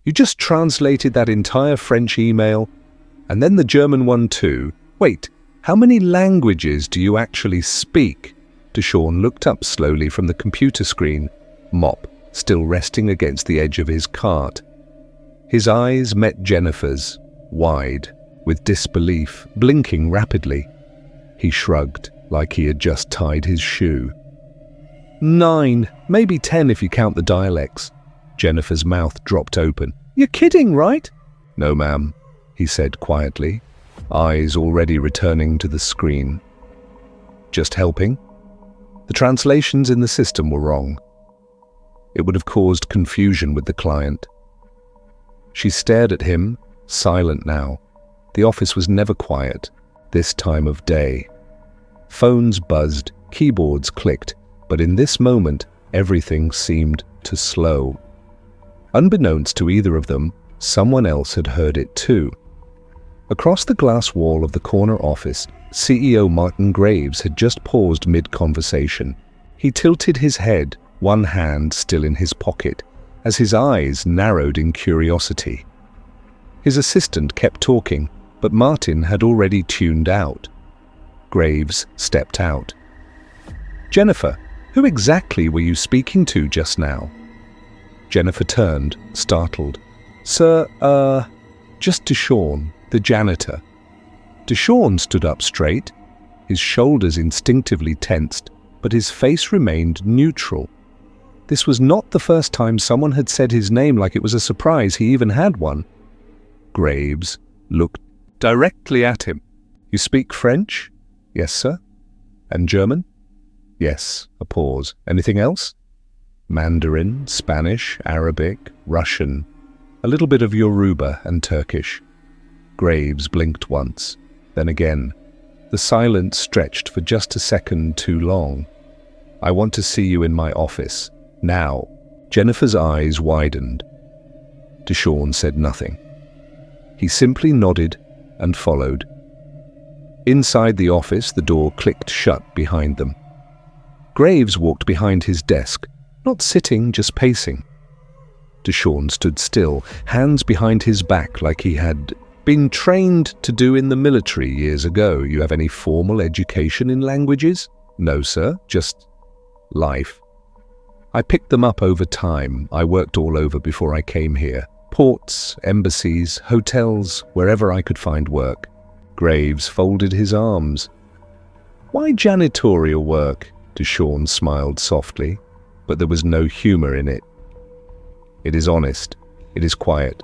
You just translated that entire French email, and then the German one too. Wait, how many languages do you actually speak? Deshawn looked up slowly from the computer screen, mop still resting against the edge of his cart. His eyes met Jennifer's, wide, with disbelief, blinking rapidly. He shrugged, like he had just tied his shoe. 9, maybe 10 if you count the dialects. Jennifer's mouth dropped open. You're kidding, right? No, ma'am, he said quietly, eyes already returning to the screen. Just helping? The translations in the system were wrong. It would have caused confusion with the client. She stared at him, silent now. The office was never quiet, this time of day. Phones buzzed, keyboards clicked, but in this moment, everything seemed to slow. Unbeknownst to either of them, someone else had heard it too. Across the glass wall of the corner office, CEO Martin Graves had just paused mid-conversation. He tilted his head, one hand still in his pocket, as his eyes narrowed in curiosity. His assistant kept talking, but Martin had already tuned out. Graves stepped out. Jennifer, who exactly were you speaking to just now? Jennifer turned, startled. Sir, just Deshawn, the janitor. Deshawn stood up straight, his shoulders instinctively tensed, but his face remained neutral. This was not the first time someone had said his name like it was a surprise he even had one. Graves looked directly at him. You speak French? Yes, sir. And German? Yes. A pause. Anything else? Mandarin, Spanish, Arabic, Russian, a little bit of Yoruba and Turkish. Graves blinked once, then again. The silence stretched for just a second too long. I want to see you in my office. Now. Jennifer's eyes widened. Deshawn said nothing. He simply nodded and followed. Inside the office, the door clicked shut behind them. Graves walked behind his desk, not sitting, just pacing. Deshawn stood still, hands behind his back like he had been trained to do in the military years ago. You have any formal education in languages? No, sir, just life. I picked them up over time. I worked all over before I came here. Ports, embassies, hotels, wherever I could find work. Graves folded his arms. Why janitorial work? Deshawn smiled softly, but there was no humor in it. It is honest. It is quiet.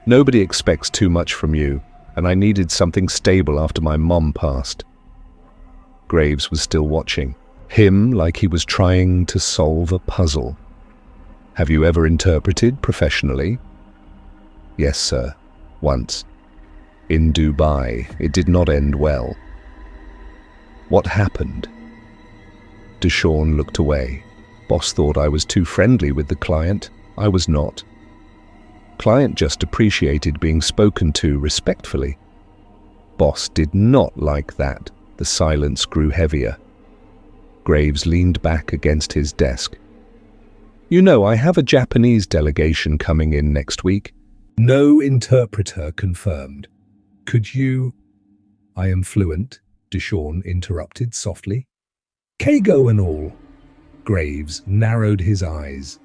Nobody expects too much from you, and I needed something stable after my mom passed. Graves was still watching, him like he was trying to solve a puzzle. Have you ever interpreted professionally? Yes, sir. Once. In Dubai. It did not end well. What happened? Deshawn looked away. Boss thought I was too friendly with the client. I was not. Client just appreciated being spoken to respectfully. Boss did not like that. The silence grew heavier. Graves leaned back against his desk. You know, I have a Japanese delegation coming in next week. No interpreter confirmed. Could you... I am fluent, Deshawn interrupted softly. Keigo and all. Graves narrowed his eyes.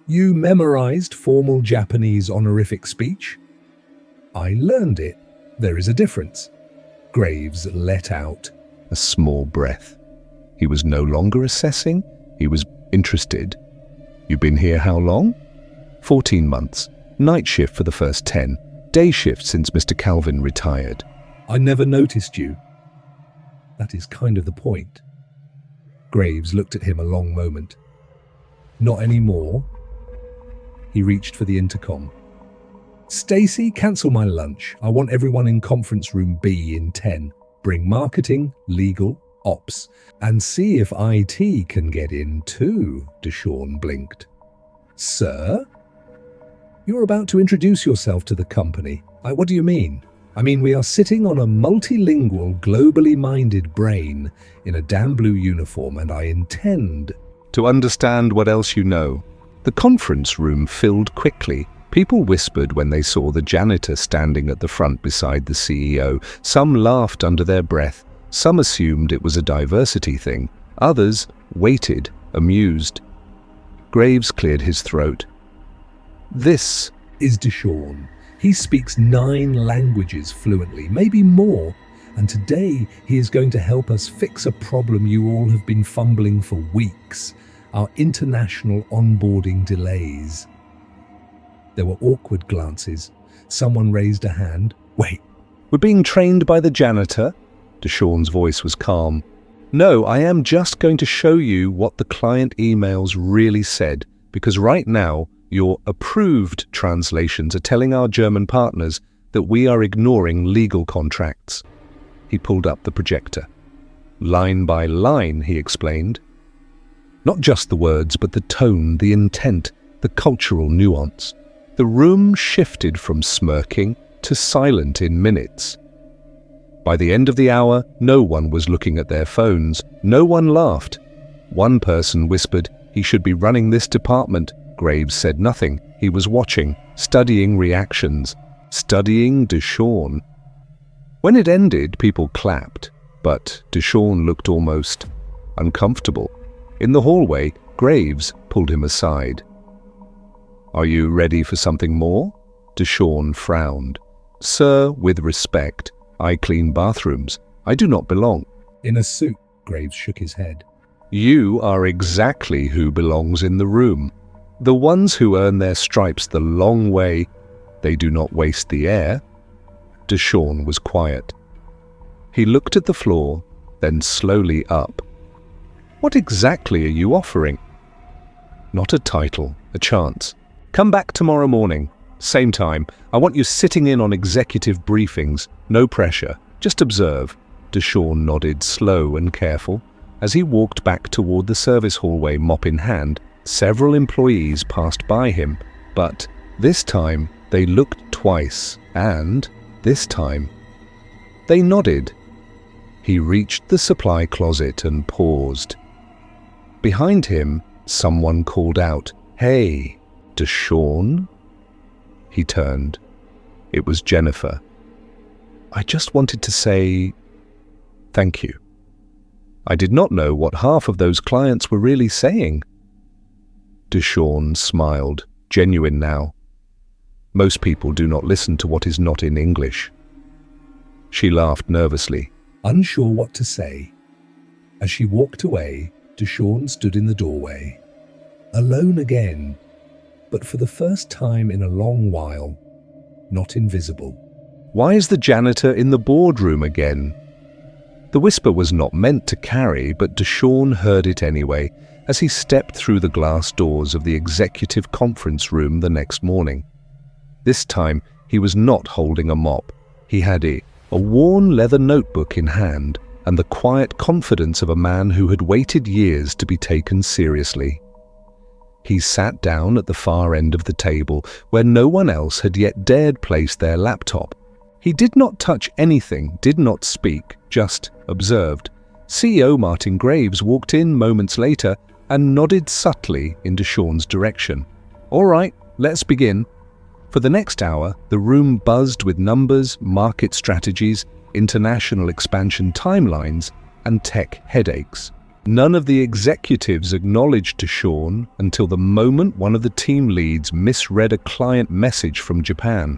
You memorized formal Japanese honorific speech? I learned it. There is a difference. Graves let out a small breath. He was no longer assessing. He was interested. You've been here how long? 14 months. Night shift for the first 10. Day shift since Mr. Calvin retired. I never noticed you. That is kind of the point. Graves looked at him a long moment. Not anymore. He reached for the intercom. Stacy, cancel my lunch. I want everyone in conference room B in 10. Bring marketing, legal, ops, and see if IT can get in too, Deshawn blinked. Sir? You're about to introduce yourself to the company. What do you mean? I mean, we are sitting on a multilingual, globally minded brain in a damn blue uniform, and I intend to understand what else you know. The conference room filled quickly, People whispered when they saw the janitor standing at the front beside the CEO. Some laughed under their breath. Some assumed it was a diversity thing. Others waited, amused. Graves cleared his throat. This is Deshawn. He speaks 9 languages fluently, maybe more. And today he is going to help us fix a problem you all have been fumbling for weeks. Our international onboarding delays. There were awkward glances. Someone raised a hand. Wait, we're being trained by the janitor? Deshawn's voice was calm. No, I am just going to show you what the client emails really said, because right now your approved translations are telling our German partners that we are ignoring legal contracts. He pulled up the projector. Line by line, he explained. Not just the words, but the tone, the intent, the cultural nuance. The room shifted from smirking to silent in minutes. By the end of the hour, no one was looking at their phones. No one laughed. One person whispered, "He should be running this department." Graves said nothing. He was watching, studying reactions, studying Deshawn. When it ended, people clapped, but Deshawn looked almost uncomfortable. In the hallway, Graves pulled him aside. "Are you ready for something more?" Deshawn frowned. "Sir, with respect, I clean bathrooms. I do not belong." In a suit, Graves shook his head. "You are exactly who belongs in the room. The ones who earn their stripes the long way. They do not waste the air." Deshawn was quiet. He looked at the floor, then slowly up. "What exactly are you offering?" "Not a title, a chance. Come back tomorrow morning. Same time. I want you sitting in on executive briefings. No pressure. Just observe." Deshawn nodded, slow and careful. As he walked back toward the service hallway, mop in hand, several employees passed by him. But this time, they looked twice, and this time, they nodded. He reached the supply closet and paused. Behind him, someone called out, "Hey, Deshawn?" He turned. It was Jennifer. "I just wanted to say thank you." I did not know what half of those clients were really saying. Deshawn smiled, genuine now. Most people do not listen to what is not in English. She laughed nervously. Unsure what to say. As she walked away, Deshawn stood in the doorway. Alone again, but for the first time in a long while, not invisible. "Why is the janitor in the boardroom again?" The whisper was not meant to carry, but Deshawn heard it anyway as he stepped through the glass doors of the executive conference room the next morning. This time, he was not holding a mop. He had a worn leather notebook in hand and the quiet confidence of a man who had waited years to be taken seriously. He sat down at the far end of the table where no one else had yet dared place their laptop. He did not touch anything, did not speak, just observed. CEO Martin Graves walked in moments later and nodded subtly in Deshawn's direction. "All right, let's begin." For the next hour, the room buzzed with numbers, market strategies, international expansion timelines, and tech headaches. None of the executives acknowledged Deshawn until the moment one of the team leads misread a client message from Japan.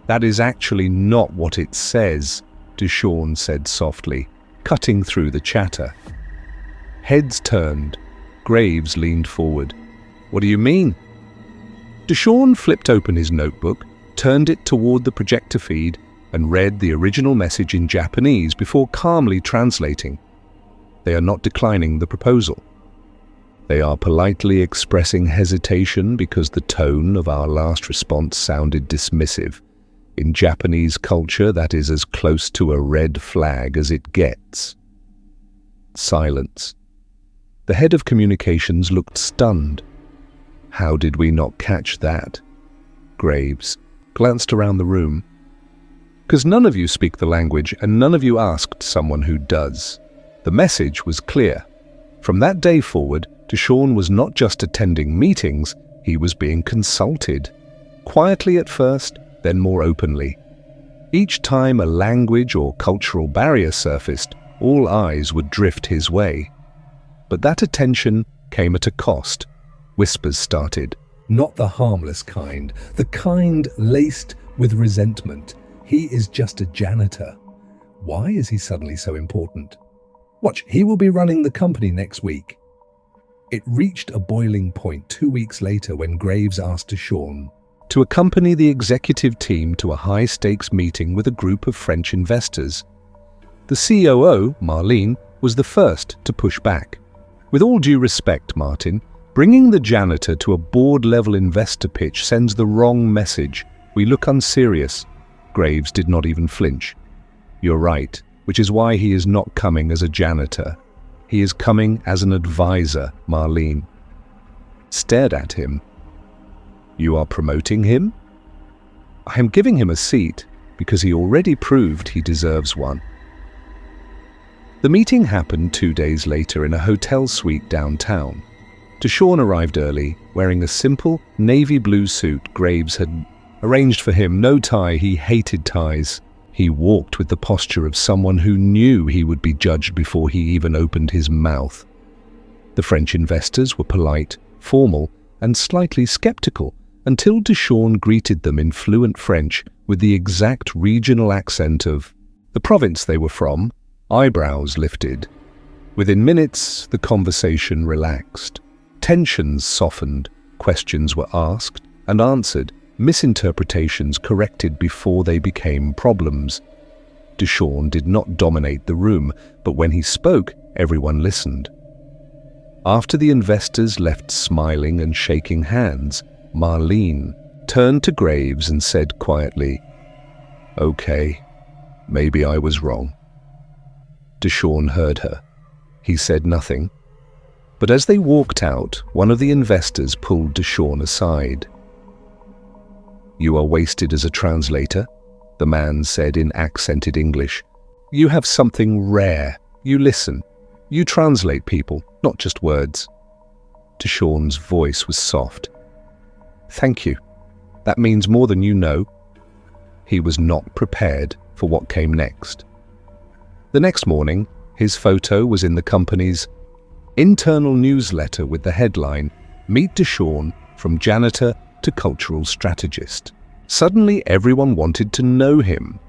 "That is actually not what it says," Deshawn said softly, cutting through the chatter. Heads turned. Graves leaned forward. "What do you mean?" Deshawn flipped open his notebook, turned it toward the projector feed, and read the original message in Japanese before calmly translating. They are not declining the proposal. They are politely expressing hesitation because the tone of our last response sounded dismissive. In Japanese culture, that is as close to a red flag as it gets. Silence. The head of communications looked stunned. How did we not catch that? Graves glanced around the room. "Because none of you speak the language and none of you asked someone who does." The message was clear. From that day forward, Deshawn was not just attending meetings, He was being consulted, quietly at first, then more openly. Each time a language or cultural barrier surfaced, all eyes would drift his way. But that attention came at a cost. Whispers started. Not the harmless kind, the kind laced with resentment. He is just a janitor. Why is he suddenly so important? Watch, he will be running the company next week. It reached a boiling point 2 weeks later when Graves asked Deshawn to accompany the executive team to a high-stakes meeting with a group of French investors. The COO, Marlene, was the first to push back. With all due respect, Martin, bringing the janitor to a board-level investor pitch sends the wrong message. We look unserious. Graves did not even flinch. You're right, which is why he is not coming as a janitor. He is coming as an advisor, Marlene stared at him. You are promoting him? I am giving him a seat because he already proved he deserves one. The meeting happened 2 days later in a hotel suite downtown. Deshawn arrived early, wearing a simple navy blue suit Graves had arranged for him. No tie, he hated ties. He walked with the posture of someone who knew he would be judged before he even opened his mouth. The French investors were polite, formal, and slightly skeptical until Deshawn greeted them in fluent French with the exact regional accent of the province they were from, eyebrows lifted. Within minutes, the conversation relaxed. Tensions softened, questions were asked and answered, misinterpretations corrected before they became problems. Deshawn did not dominate the room, but when he spoke, everyone listened. After the investors left smiling and shaking hands, Marlene turned to Graves and said quietly, "Okay, maybe I was wrong." Deshawn heard her. He said nothing. But as they walked out, one of the investors pulled Deshawn aside. "You are wasted as a translator," the man said in accented English. "You have something rare. You listen. You translate people, not just words." Deshawn's voice was soft. "Thank you. That means more than you know." He was not prepared for what came next. The next morning, his photo was in the company's internal newsletter with the headline, "Meet Deshawn, from janitor to cultural strategist." Suddenly, everyone wanted to know him.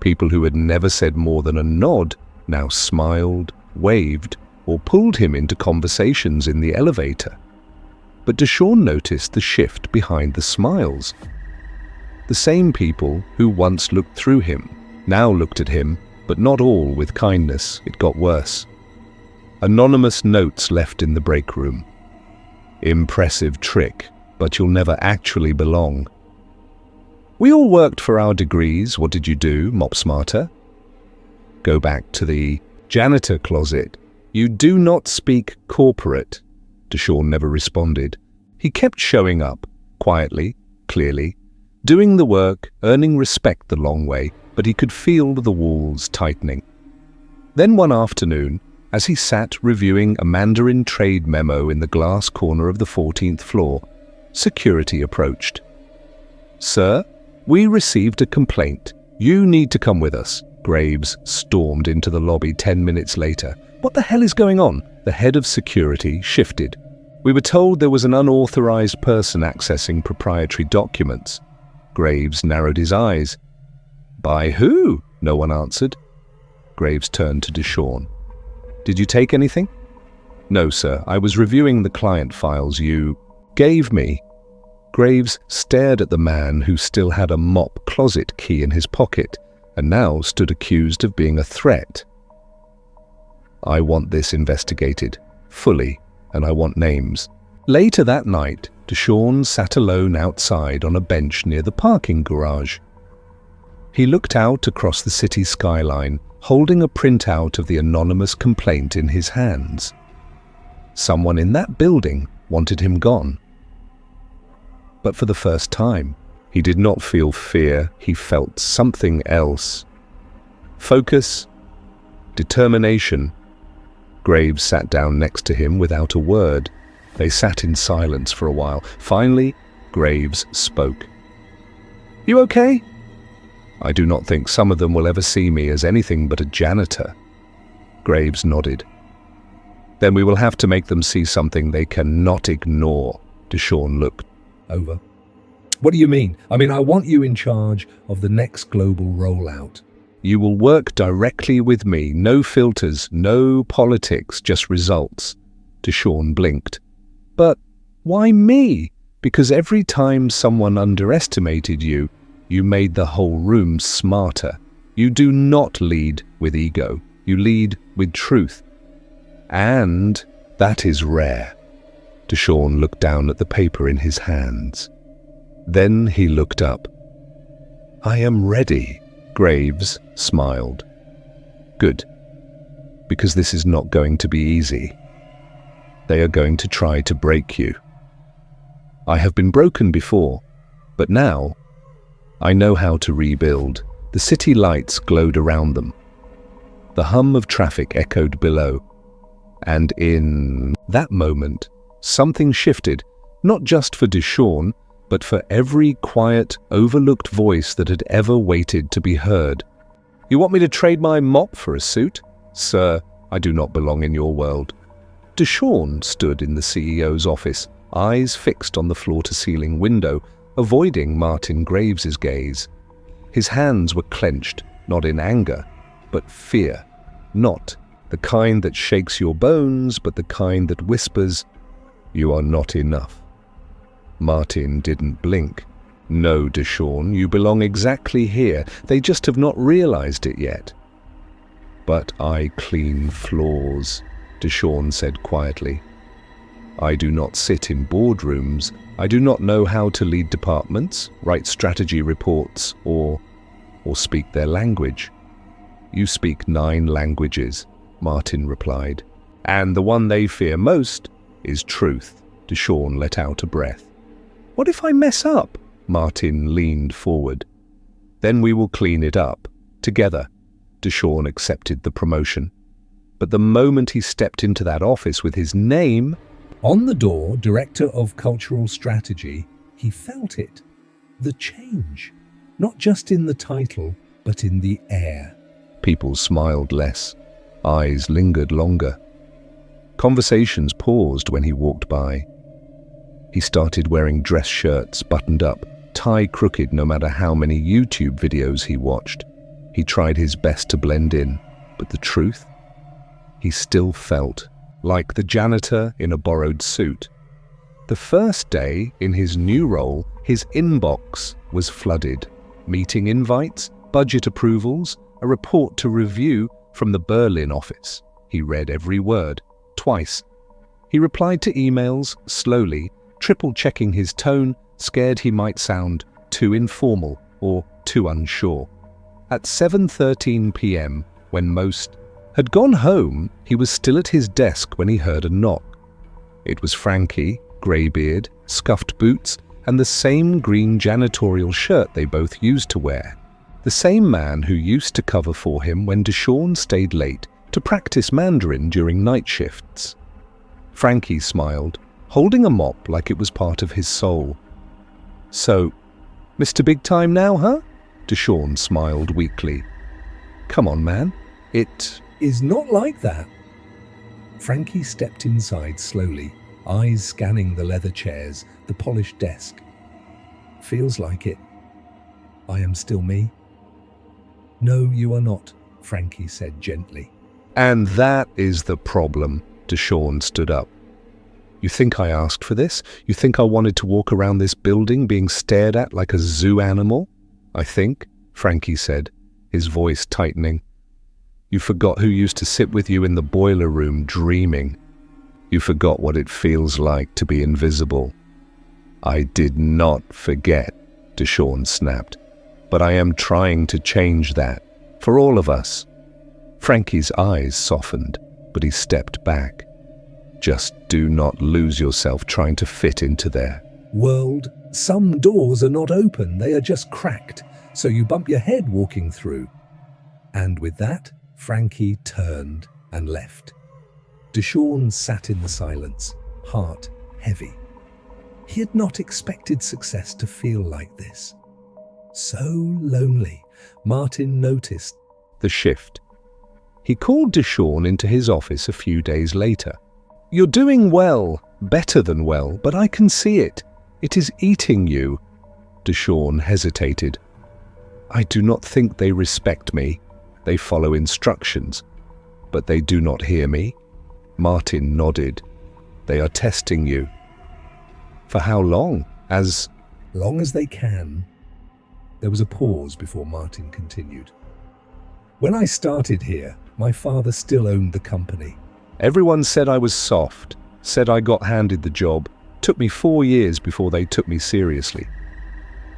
People who had never said more than a nod now smiled, waved, or pulled him into conversations in the elevator. But Deshawn noticed the shift behind the smiles. The same people who once looked through him now looked at him, but not all with kindness. It got worse. Anonymous notes left in the break room. "Impressive trick, but you'll never actually belong." "We all worked for our degrees. What did you do, mop smarter?" "Go back to the janitor closet. You do not speak corporate." Deshawn never responded. He kept showing up, quietly, clearly, doing the work, earning respect the long way, but he could feel the walls tightening. Then one afternoon, as he sat reviewing a Mandarin trade memo in the glass corner of the 14th floor, security approached. "Sir, we received a complaint. You need to come with us." Graves stormed into the lobby 10 minutes later. "What the hell is going on?" The head of security shifted. "We were told there was an unauthorized person accessing proprietary documents." Graves narrowed his eyes. "By who?" No one answered. Graves turned to Deshawn. "Did you take anything?" "No, sir. I was reviewing the client files you gave me." Graves stared at the man who still had a mop closet key in his pocket and now stood accused of being a threat. "I want this investigated, fully, and I want names." Later that night, Deshawn sat alone outside on a bench near the parking garage. He looked out across the city skyline, holding a printout of the anonymous complaint in his hands. Someone in that building wanted him gone. But for the first time, he did not feel fear, he felt something else. Focus, determination. Graves sat down next to him without a word. They sat in silence for a while. Finally, Graves spoke. "You okay?" "I do not think some of them will ever see me as anything but a janitor." Graves nodded. "Then we will have to make them see something they cannot ignore." Deshawn looked. Over. What do you mean? I want you in charge of the next global rollout. "You will work directly with me. No filters, no politics, just results." Deshawn blinked. "But why me?" "Because every time someone underestimated you, you made the whole room smarter. You do not lead with ego. You lead with truth. And that is rare." Deshawn looked down at the paper in his hands. Then he looked up. "I am ready." Graves smiled. "Good. Because this is not going to be easy. They are going to try to break you. I have been broken before, but now I know how to rebuild." The city lights glowed around them. The hum of traffic echoed below. And in that moment, something shifted, not just for Deshawn, but for every quiet, overlooked voice that had ever waited to be heard. "You want me to trade my mop for a suit? Sir, I do not belong in your world." Deshawn stood in the CEO's office, eyes fixed on the floor-to-ceiling window, avoiding Martin Graves's gaze. His hands were clenched, not in anger, but fear. Not the kind that shakes your bones, but the kind that whispers, "You are not enough." Martin didn't blink. "No, Deshawn, you belong exactly here. They just have not realized it yet." "But I clean floors," Deshawn said quietly. "I do not sit in boardrooms. I do not know how to lead departments, write strategy reports, or speak their language." "You speak 9 languages," Martin replied. "And the one they fear most is truth." Deshawn let out a breath. "What if I mess up?" Martin leaned forward. "Then we will clean it up, together." Deshawn accepted the promotion. But the moment he stepped into that office with his name on the door, Director of Cultural Strategy, he felt it. The change. Not just in the title, but in the air. People smiled less. Eyes lingered longer. Conversations paused when he walked by. He started wearing dress shirts buttoned up, tie crooked no matter how many YouTube videos he watched. He tried his best to blend in, but the truth? He still felt like the janitor in a borrowed suit. The first day in his new role, his inbox was flooded. Meeting invites, budget approvals, a report to review from the Berlin office. He read every word, twice. He replied to emails slowly, triple-checking his tone, scared he might sound too informal or too unsure. At 7:13 p.m., when most had gone home, he was still at his desk when he heard a knock. It was Frankie, grey-beard, scuffed boots, and the same green janitorial shirt they both used to wear. The same man who used to cover for him when Deshawn stayed late to practice Mandarin during night shifts. Frankie smiled, holding a mop like it was part of his soul. "So, Mr. Big Time now, huh?" Deshawn smiled weakly. "Come on, man. It is not like that." Frankie stepped inside slowly, eyes scanning the leather chairs, the polished desk. "Feels like it. I am still me." "No, you are not," Frankie said gently. "And that is the problem." Deshawn stood up. "You think I asked for this? You think I wanted to walk around this building being stared at like a zoo animal?" "I think," Frankie said, his voice tightening. "You forgot who used to sit with you in the boiler room dreaming. You forgot what it feels like to be invisible." "I did not forget," Deshawn snapped. "But I am trying to change that, for all of us." Frankie's eyes softened, but he stepped back. "Just do not lose yourself trying to fit into their world. Some doors are not open, they are just cracked, so you bump your head walking through." And with that, Frankie turned and left. Deshawn sat in the silence, heart heavy. He had not expected success to feel like this. So lonely, Martin noticed the shift. He called Deshawn into his office a few days later. "You're doing well, better than well, but I can see it. It is eating you." Deshawn hesitated. "I do not think they respect me. They follow instructions, but they do not hear me." Martin nodded. "They are testing you." "For how long?" "As long as they can." There was a pause before Martin continued. "When I started here, my father still owned the company. Everyone said I was soft, said I got handed the job. Took me 4 years before they took me seriously."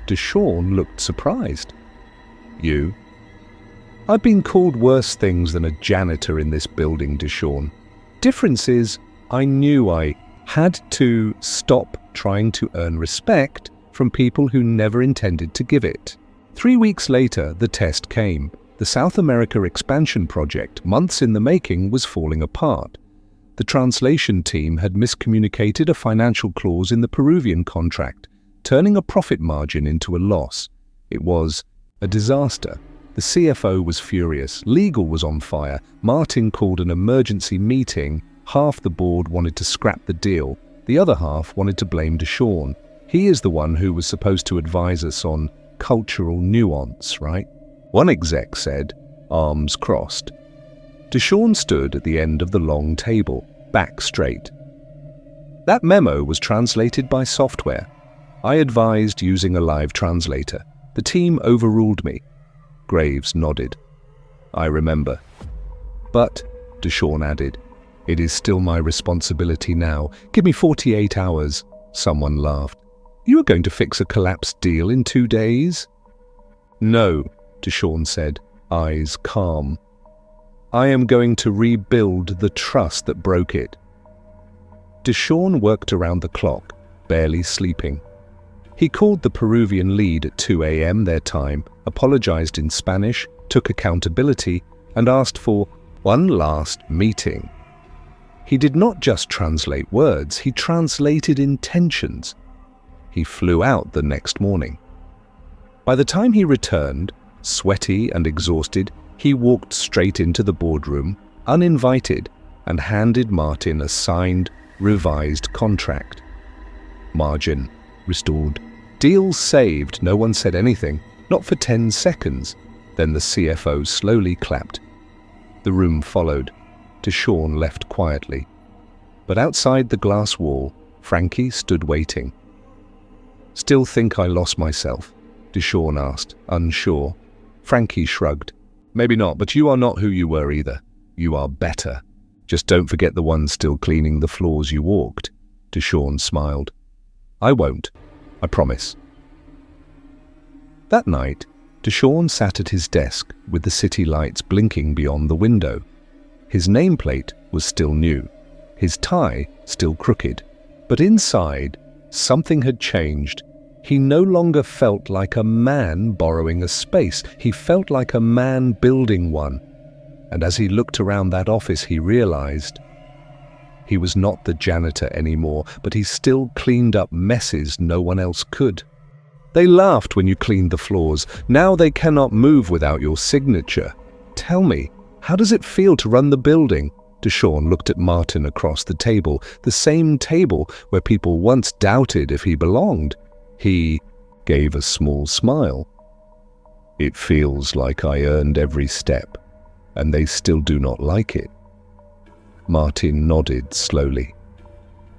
Deshawn looked surprised. "You?" "I've been called worse things than a janitor in this building, Deshawn. Difference is, I knew I had to stop trying to earn respect from people who never intended to give it." 3 weeks later, the test came. The South America expansion project, months in the making, was falling apart. The translation team had miscommunicated a financial clause in the Peruvian contract, turning a profit margin into a loss. It was a disaster. The CFO was furious. Legal was on fire. Martin called an emergency meeting. Half the board wanted to scrap the deal. The other half wanted to blame Deshawn. He is the one who was supposed to advise us on cultural nuance, right? One exec said, arms crossed. Deshawn stood at the end of the long table, back straight. "That memo was translated by software. I advised using a live translator. The team overruled me." Graves nodded. "I remember." "But," Deshawn added, "it is still my responsibility now. Give me 48 hours. Someone laughed. "You are going to fix a collapsed deal in 2 days?" "No," Deshawn said, eyes calm. "I am going to rebuild the trust that broke it." Deshawn worked around the clock, barely sleeping. He called the Peruvian lead at 2 a.m. their time, apologized in Spanish, took accountability, and asked for one last meeting. He did not just translate words, he translated intentions. He flew out the next morning. By the time he returned, sweaty and exhausted, he walked straight into the boardroom, uninvited, and handed Martin a signed, revised contract. Margin restored. Deal saved. No one said anything, not for 10 seconds. Then the CFO slowly clapped. The room followed. Deshawn left quietly. But outside the glass wall, Frankie stood waiting. "Still think I lost myself?" Deshawn asked, unsure. Frankie shrugged. "Maybe not, but you are not who you were either. You are better. Just don't forget the one still cleaning the floors you walked." Deshawn smiled. "I won't. I promise." That night, Deshawn sat at his desk with the city lights blinking beyond the window. His nameplate was still new, his tie still crooked, but inside, something had changed. He no longer felt like a man borrowing a space. He felt like a man building one. And as he looked around that office, he realized he was not the janitor anymore, but he still cleaned up messes no one else could. "They laughed when you cleaned the floors. Now they cannot move without your signature. Tell me, how does it feel to run the building?" Deshawn looked at Martin across the table, the same table where people once doubted if he belonged. He gave a small smile. "It feels like I earned every step, and they still do not like it." Martin nodded slowly.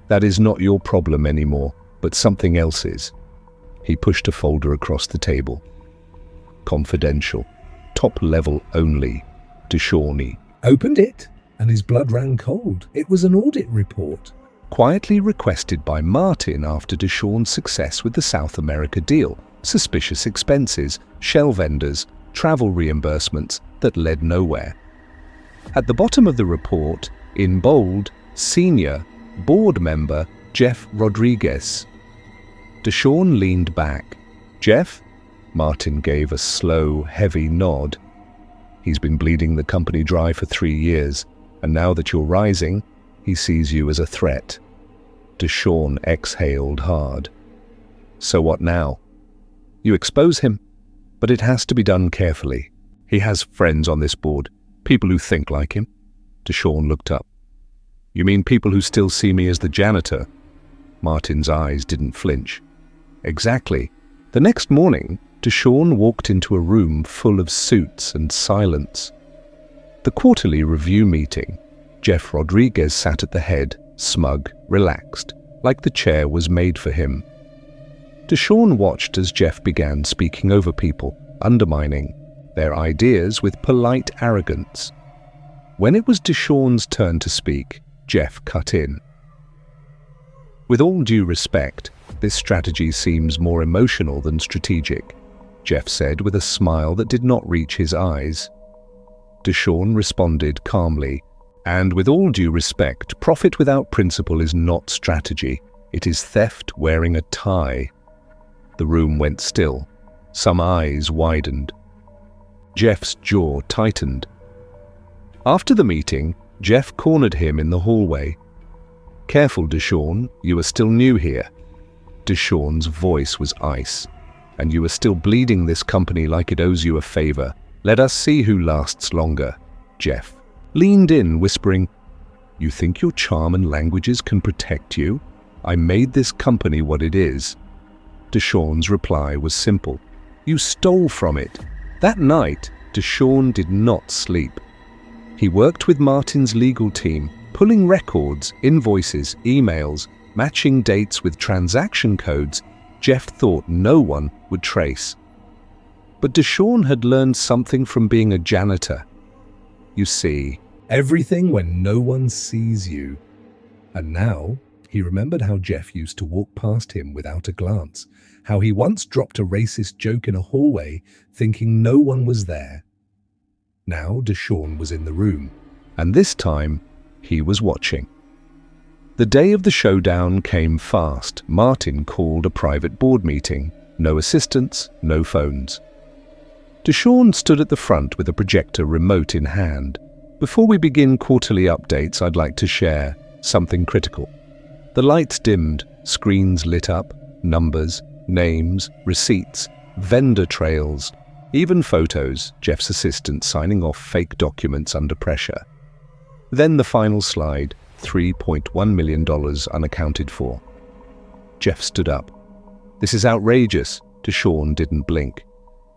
"That is not your problem anymore, but something else's." He pushed a folder across the table. "Confidential. Top level only. Deshawney." Opened it, and his blood ran cold. It was an audit report. Quietly requested by Martin after Deshawn's success with the South America deal. Suspicious expenses, shell vendors, travel reimbursements that led nowhere. At the bottom of the report, in bold, senior, board member Jeff Rodriguez. Deshawn leaned back. "Jeff?" Martin gave a slow, heavy nod. "He's been bleeding the company dry for 3 years, and now that you're rising, he sees you as a threat." Deshawn exhaled hard. So what now? You expose him, but it has to be done carefully. He has friends on this board, people who think like him. Deshawn looked up. You mean people who still see me as the janitor? Martin's eyes didn't flinch. Exactly. The next morning, Deshawn walked into a room full of suits and silence. The quarterly review meeting. Jeff Rodriguez sat at the head, smug, relaxed, like the chair was made for him. Deshawn watched as Jeff began speaking over people, undermining their ideas with polite arrogance. When it was Deshawn's turn to speak, Jeff cut in. With all due respect, this strategy seems more emotional than strategic, Jeff said with a smile that did not reach his eyes. Deshawn responded calmly, and with all due respect, profit without principle is not strategy. It is theft wearing a tie. The room went still. Some eyes widened. Jeff's jaw tightened. After the meeting, Jeff cornered him in the hallway. Careful, Deshawn, you are still new here. Deshawn's voice was ice. And you are still bleeding this company like it owes you a favor. Let us see who lasts longer. Jeff leaned in, whispering, You think your charm and languages can protect you? I made this company what it is. Deshawn's reply was simple. You stole from it. That night, Deshawn did not sleep. He worked with Martin's legal team, pulling records, invoices, emails, matching dates with transaction codes Jeff thought no one would trace. But Deshawn had learned something from being a janitor. You see, everything when no one sees you. And now he remembered how Jeff used to walk past him without a glance, how he once dropped a racist joke in a hallway thinking no one was there. Now Deshawn was in the room, and this time he was watching. The day of the showdown came fast. Martin called a private board meeting. No assistants, no phones. Deshawn stood at the front with a projector remote in hand. Before we begin quarterly updates, I'd like to share something critical. The lights dimmed, screens lit up, numbers, names, receipts, vendor trails, even photos, Jeff's assistant signing off fake documents under pressure. Then the final slide, $3.1 million unaccounted for. Jeff stood up. This is outrageous. Deshawn didn't blink.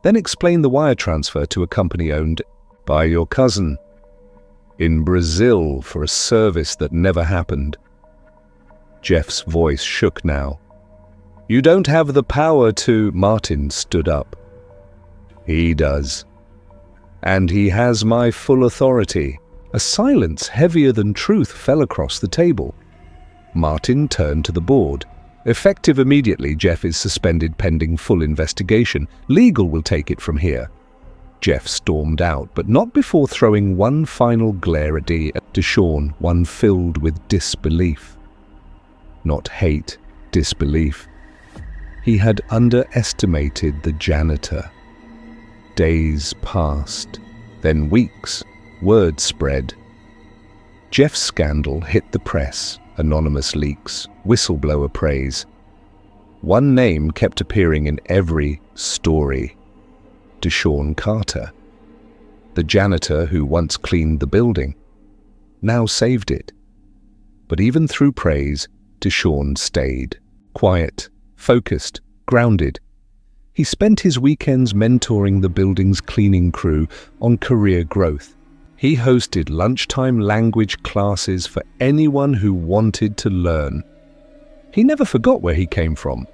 Then explained the wire transfer to a company owned by your cousin in Brazil for a service that never happened. Jeff's voice shook now. You don't have the power to... Martin stood up. He does. And he has my full authority. A silence heavier than truth fell across the table. Martin turned to the board. Effective immediately, Jeff is suspended pending full investigation. Legal will take it from here. Jeff stormed out, but not before throwing one final glare at Deshawn, one filled with disbelief. Not hate, disbelief. He had underestimated the janitor. Days passed, then weeks. Word spread. Jeff's scandal hit the press. Anonymous leaks, whistleblower praise. One name kept appearing in every story. Deshawn Carter. The janitor who once cleaned the building, now saved it. But even through praise, Deshawn stayed. Quiet, focused, grounded. He spent his weekends mentoring the building's cleaning crew on career growth. He hosted lunchtime language classes for anyone who wanted to learn. He never forgot where he came from.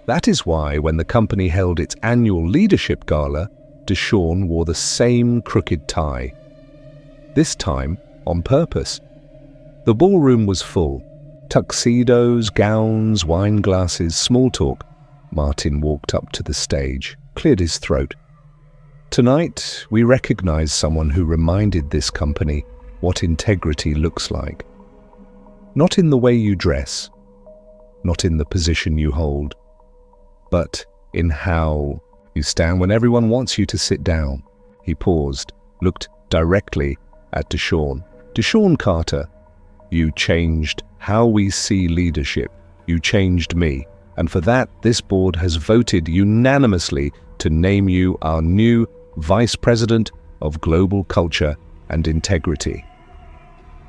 That is why when the company held its annual leadership gala, Deshawn wore the same crooked tie. This time, on purpose. The ballroom was full. Tuxedos, gowns, wine glasses, small talk. Martin walked up to the stage, cleared his throat. Tonight, we recognize someone who reminded this company what integrity looks like. Not in the way you dress, not in the position you hold, but in how you stand when everyone wants you to sit down. He paused, looked directly at Deshawn. Deshawn Carter, You changed how we see leadership. You changed me. And for that, this board has voted unanimously to name you our new Vice President of Global Culture and Integrity."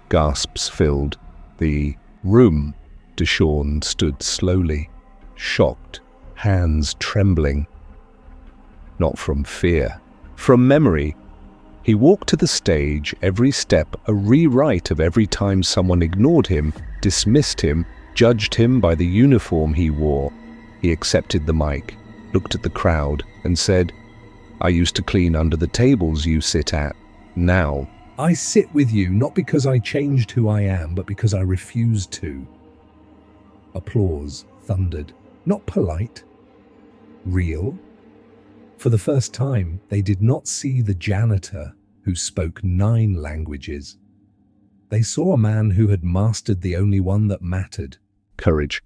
Gasps filled the room. Deshawn stood slowly, shocked, hands trembling. Not from fear, from memory. He walked to the stage, every step a rewrite of every time someone ignored him, dismissed him, judged him by the uniform he wore. He accepted the mic, looked at the crowd, and said, "I used to clean under the tables you sit at. Now, I sit with you not because I changed who I am, but because I refused to." Applause thundered. Not polite. Real. For the first time, they did not see the janitor who spoke 9 languages. They saw a man who had mastered the only one that mattered. courage.